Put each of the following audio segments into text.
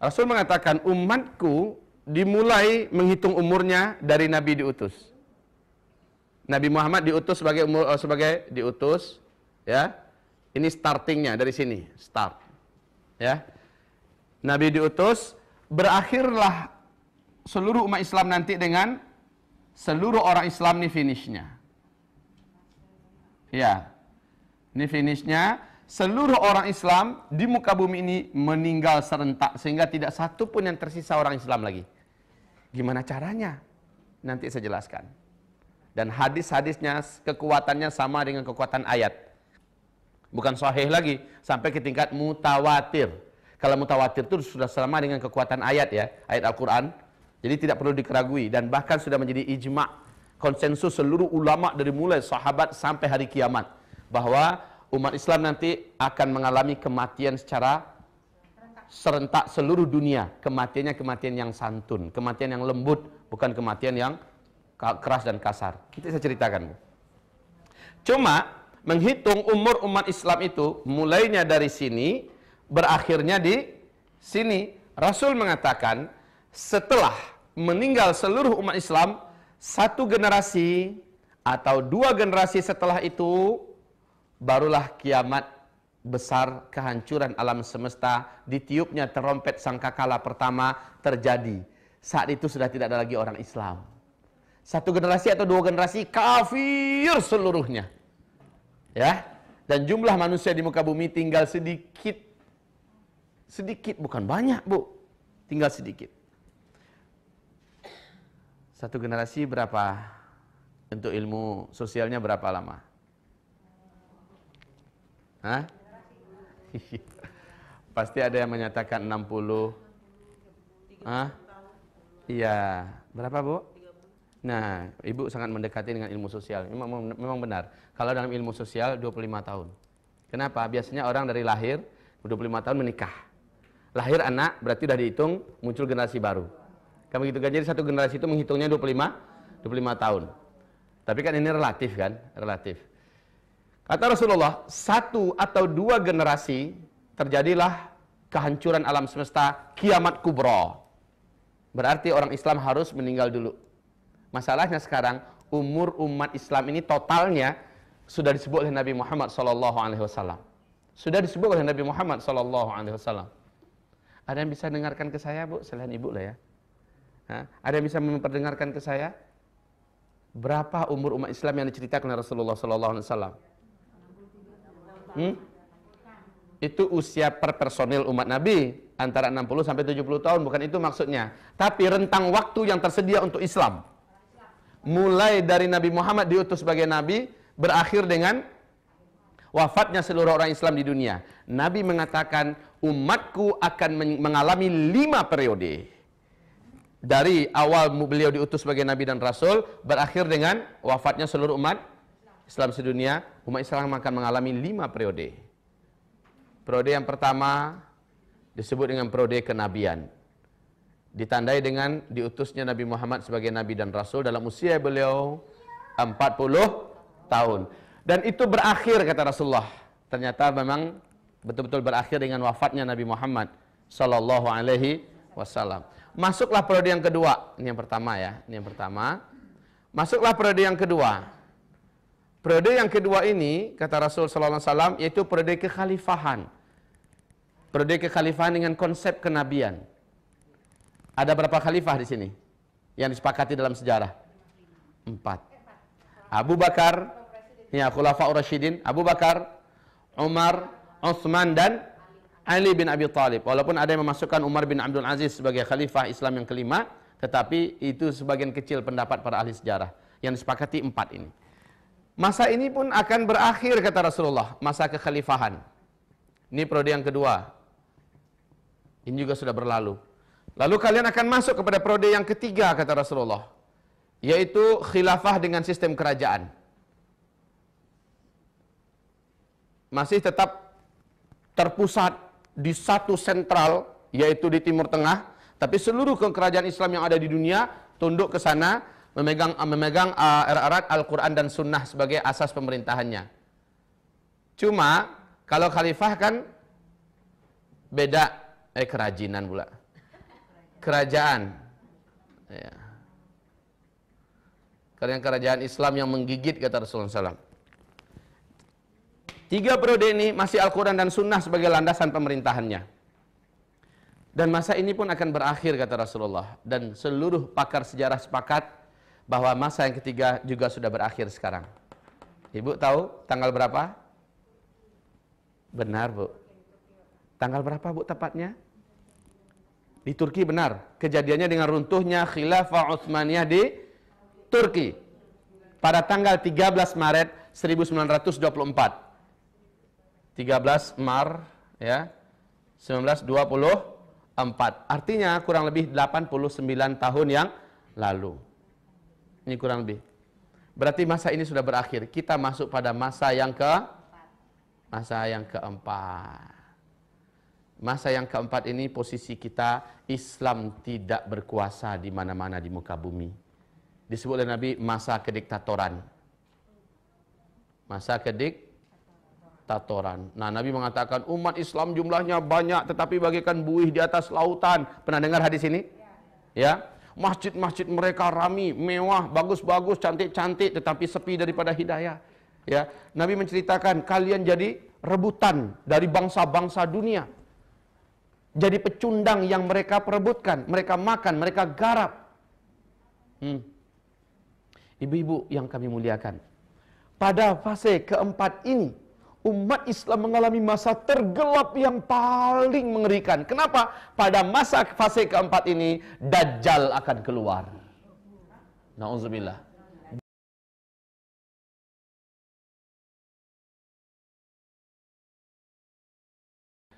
Rasul mengatakan umatku dimulai menghitung umurnya dari Nabi diutus. Nabi Muhammad diutus sebagai diutus, ya. Ini startingnya dari sini, start. Ya. Nabi diutus, berakhirlah seluruh umat Islam nanti dengan seluruh orang Islam, nih finishnya. Ya. Ini finishnya, seluruh orang Islam di muka bumi ini meninggal serentak sehingga tidak satu pun yang tersisa orang Islam lagi. Gimana caranya? Nanti saya jelaskan. Dan hadis-hadisnya kekuatannya sama dengan kekuatan ayat. Bukan sahih lagi, sampai ke tingkat mutawatir. Kalau mutawatir itu sudah sama dengan kekuatan ayat, ya, ayat Al-Quran. Jadi tidak perlu dikeragui dan bahkan sudah menjadi ijma', konsensus seluruh ulama dari mulai sahabat sampai hari kiamat, bahwa umat Islam nanti akan mengalami kematian secara serentak seluruh dunia. Kematiannya kematian yang santun, kematian yang lembut, bukan kematian yang keras dan kasar. Nanti saya ceritakan. Cuma menghitung umur umat Islam itu mulainya dari sini, berakhirnya di sini. Rasul mengatakan setelah meninggal seluruh umat Islam, satu generasi atau dua generasi setelah itu barulah kiamat besar, kehancuran alam semesta, ditiupnya terompet sangkakala pertama terjadi. Saat itu sudah tidak ada lagi orang Islam. Satu generasi atau dua generasi kafir seluruhnya. Ya. Dan jumlah manusia di muka bumi tinggal sedikit. Sedikit, bukan banyak, Bu. Tinggal sedikit. Satu generasi berapa? Untuk ilmu sosialnya berapa lama? Hah? Pasti ada yang menyatakan 60. Hah? Iya. Berapa, Bu? Nah, Ibu sangat mendekati dengan ilmu sosial. Memang benar. Kalau dalam ilmu sosial 25 tahun. Kenapa? Biasanya orang dari lahir 25 tahun menikah. Lahir anak berarti sudah dihitung muncul generasi baru. Kan begitu kan? Jadi satu generasi itu menghitungnya 25 tahun. Tapi kan ini relatif kan? Relatif. Kata Rasulullah, satu atau dua generasi terjadilah kehancuran alam semesta, kiamat kubra. Berarti orang Islam harus meninggal dulu. Masalahnya sekarang umur umat Islam ini totalnya sudah disebut oleh Nabi Muhammad SAW. Sudah disebut oleh Nabi Muhammad SAW. Ada yang bisa dengarkan ke saya, Bu? Selain Ibu lah ya. Ada yang bisa memperdengarkan ke saya? Berapa umur umat Islam yang diceritakan oleh Rasulullah SAW? Itu usia per personil umat Nabi antara 60 sampai 70 tahun, bukan itu maksudnya. Tapi rentang waktu yang tersedia untuk Islam. Mulai dari Nabi Muhammad diutus sebagai Nabi, berakhir dengan wafatnya seluruh orang Islam di dunia. Nabi mengatakan, umatku akan mengalami 5 periode. Dari awal beliau diutus sebagai Nabi dan Rasul, berakhir dengan wafatnya seluruh umat Islam sedunia, umat Islam akan mengalami 5 periode. Periode yang pertama disebut dengan periode kenabian. Ditandai dengan diutusnya Nabi Muhammad sebagai Nabi dan Rasul dalam usia beliau 40 tahun. Dan itu berakhir, kata Rasulullah. Ternyata memang betul-betul berakhir dengan wafatnya Nabi Muhammad Sallallahu Alaihi Wasallam. Masuklah periode yang kedua. Ini yang pertama ya. Ini yang pertama. Masuklah periode yang kedua. Periode yang kedua ini, kata Rasul Sallallahu Alaihi Wasallam, yaitu periode kekhalifahan. Periode kekhalifahan dengan konsep kenabian. Ada berapa khalifah di sini yang disepakati dalam sejarah? 4. Abu Bakar, ya, Khulafaur Rasyidin, Abu Bakar, Umar, Utsman dan Ali bin Abi Thalib. Walaupun ada yang memasukkan Umar bin Abdul Aziz sebagai khalifah Islam yang kelima, tetapi itu sebagian kecil pendapat para ahli sejarah. Yang disepakati 4 ini. Masa ini pun akan berakhir, kata Rasulullah, masa kekhalifahan. Ini periode yang kedua. Ini juga sudah berlalu. Lalu kalian akan masuk kepada periode yang ketiga, kata Rasulullah, yaitu khilafah dengan sistem kerajaan. Masih tetap terpusat di satu sentral, yaitu di Timur Tengah, tapi seluruh kerajaan Islam yang ada di dunia tunduk ke sana, memegang erat-erat Al-Quran dan Sunnah sebagai asas pemerintahannya. Cuma kalau khalifah kan beda, kerajinan pula. kerajaan. Ya. Kerajaan Islam yang menggigit, kata Rasulullah SAW. 3 periode ini masih Al-Quran dan Sunnah sebagai landasan pemerintahannya. Dan masa ini pun akan berakhir, kata Rasulullah. Dan seluruh pakar sejarah sepakat bahwa masa yang ketiga juga sudah berakhir sekarang. Ibu tahu tanggal berapa? Benar, Bu. Tanggal berapa, Bu, tepatnya? Di Turki, benar. Kejadiannya dengan runtuhnya Khilafah Utsmaniyah di Turki pada tanggal 13 Maret 1924. 13 Maret ya, 1924. Artinya kurang lebih 89 tahun yang lalu. Ini kurang lebih. Berarti masa ini sudah berakhir. Kita masuk pada masa yang keempat. Masa yang keempat ini posisi kita, Islam tidak berkuasa di mana-mana di muka bumi. Disebut oleh Nabi masa kediktatoran. Masa kediktatoran. Nah, Nabi mengatakan umat Islam jumlahnya banyak tetapi bagaikan buih di atas lautan. Pernah dengar hadis ini? Ya. Masjid-masjid mereka rami, mewah, bagus-bagus, cantik-cantik tetapi sepi daripada hidayah. Ya. Nabi menceritakan kalian jadi rebutan dari bangsa-bangsa dunia. Jadi pecundang yang mereka perebutkan, mereka makan, mereka garap. Ibu-ibu yang kami muliakan, pada fase keempat ini, umat Islam mengalami masa tergelap yang paling mengerikan. Kenapa? Pada masa fase keempat ini, Dajjal akan keluar. Na'udzubillah.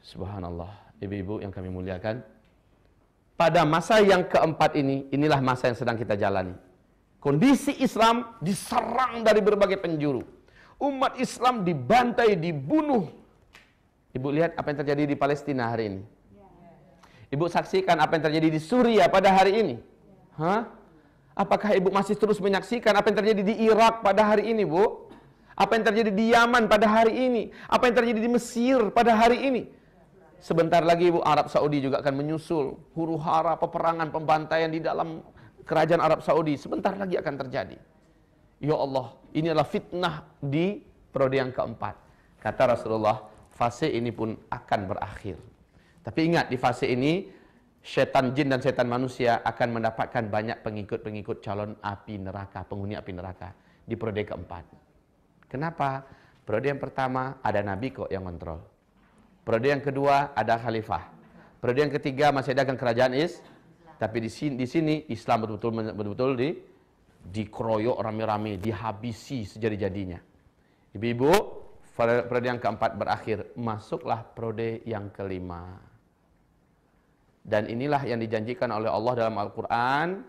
Subhanallah. Ibu-ibu yang kami muliakan, pada masa yang keempat ini, inilah masa yang sedang kita jalani. Kondisi Islam diserang dari berbagai penjuru. Umat Islam dibantai, dibunuh. Ibu lihat apa yang terjadi di Palestina hari ini. Ibu saksikan apa yang terjadi di Suriah pada hari ini. Apakah ibu masih terus menyaksikan apa yang terjadi di Irak pada hari ini, Bu? Apa yang terjadi di Yaman pada hari ini? Apa yang terjadi di Mesir pada hari ini? Sebentar lagi, Bu, Arab Saudi juga akan menyusul. Huru-hara, peperangan, pembantaian di dalam kerajaan Arab Saudi sebentar lagi akan terjadi. Ya Allah, ini adalah fitnah di periode yang keempat. Kata Rasulullah, fase ini pun akan berakhir. Tapi ingat, di fase ini setan jin dan setan manusia akan mendapatkan banyak pengikut-pengikut calon api neraka, penghuni api neraka di periode keempat. Kenapa? Periode yang pertama ada nabi kok yang kontrol. Periode yang kedua ada khalifah. Periode yang ketiga masih ada kerajaan tapi di sini Islam betul-betul dikeroyok rame-rame, dihabisi sejadi-jadinya. Ibu-ibu, periode yang keempat berakhir, masuklah periode yang kelima. Dan inilah yang dijanjikan oleh Allah dalam Al-Quran,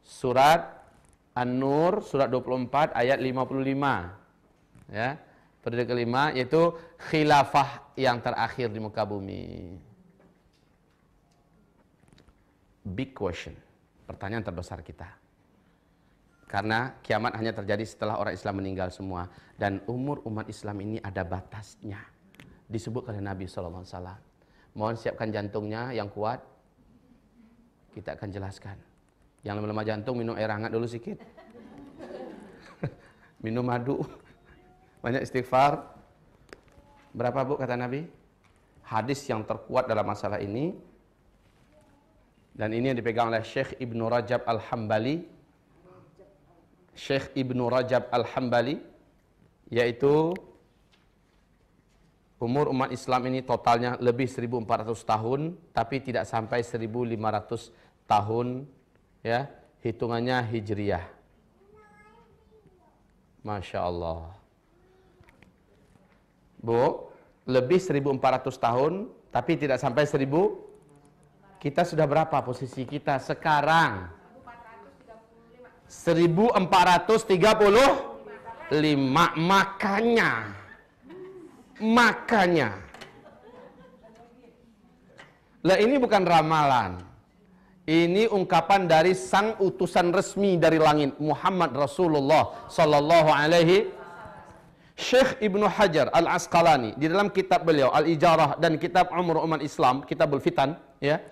surat An-Nur, surat 24 ayat 55. Ya. Periode kelima yaitu khilafah yang terakhir di muka bumi. Big question. Pertanyaan terbesar kita. Karena kiamat hanya terjadi setelah orang Islam meninggal semua. Dan umur umat Islam ini ada batasnya. Disebut oleh Nabi SAW. Mohon siapkan jantungnya yang kuat. Kita akan jelaskan. Yang lemah jantung minum air hangat dulu sedikit. Minum madu. Banyak istighfar. Berapa, Bu, kata Nabi? Hadis yang terkuat dalam masalah ini. Dan ini yang dipegang oleh Syekh Ibnu Rajab Al-Hambali. Syekh Ibnu Rajab Al-Hambali. Yaitu umur umat Islam ini totalnya lebih 1400 tahun. Tapi tidak sampai 1500 tahun. Ya, hitungannya Hijriyah. Masya Allah. Bu, lebih 1400 tahun, tapi tidak sampai 1000. Kita sudah berapa posisi kita sekarang? 1435. Makanya. Lah ini bukan ramalan. Ini ungkapan dari sang utusan resmi dari langit, Muhammad Rasulullah sallallahu alaihi. Syekh Ibnu Hajar Al-Asqalani di dalam kitab beliau Al-Ijarah dan kitab Umur Umat Islam, Kitabul Fitan, ya,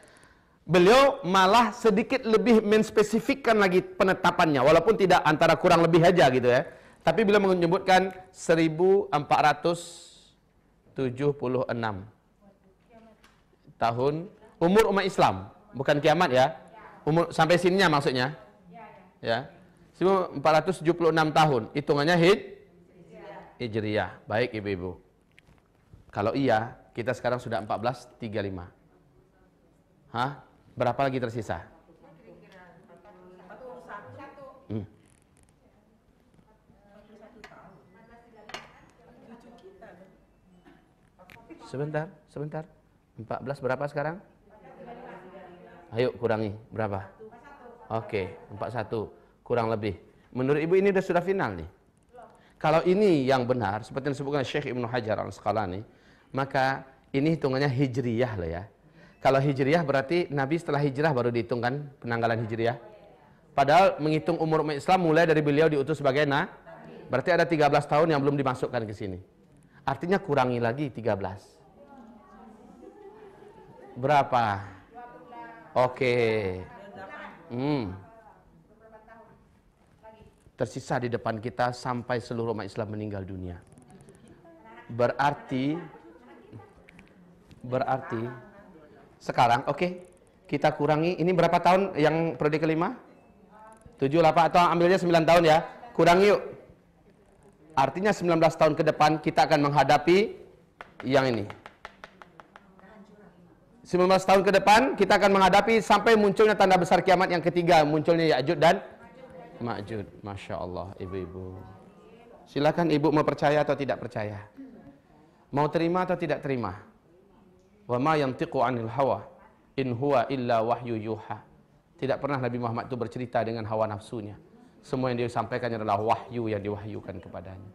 Beliau malah sedikit lebih menspesifikkan lagi penetapannya, walaupun tidak antara kurang lebih aja gitu ya. Tapi beliau menyebutkan 1476 tahun umur umat Islam, bukan kiamat ya. Umur sampai sininya maksudnya. Ya. 1476 tahun, hitungannya Hijriyah. Baik ibu-ibu. Kalau iya, kita sekarang sudah 1435. Hah? Berapa lagi tersisa? Sebentar. 14 berapa sekarang? Ayo kurangi, berapa? Oke, 41 kurang lebih. Menurut ibu ini sudah final nih. Kalau ini yang benar, seperti yang disebutkan Syekh Ibnu Hajar Al-Asqalani, maka ini hitungannya hijriyah loh ya. Kalau hijriyah berarti Nabi setelah hijrah baru dihitungkan penanggalan hijriyah. Padahal menghitung umur umat Islam mulai dari beliau diutus sebagai berarti ada 13 tahun yang belum dimasukkan ke sini. Artinya kurangi lagi 13. Berapa? Oke. Tersisa di depan kita sampai seluruh umat Islam meninggal dunia. Berarti sekarang kita kurangi, ini berapa tahun yang periode kelima? 7, 8 atau ambilnya 9 tahun ya. Kurangi yuk. Artinya 19 tahun ke depan kita akan menghadapi yang ini. 19 tahun ke depan kita akan menghadapi sampai munculnya tanda besar kiamat yang ketiga, munculnya Ya'juj dan Ma'juj. Masya Allah ibu-ibu. Silakan ibu mau percaya atau tidak percaya. Mau terima atau tidak terima. Wa ma yantiqu 'anil hawa in huwa illa wahyu yuha. Tidak pernah Nabi Muhammad itu bercerita dengan hawa nafsunya. Semua yang dia sampaikan adalah wahyu yang diwahyukan kepadanya.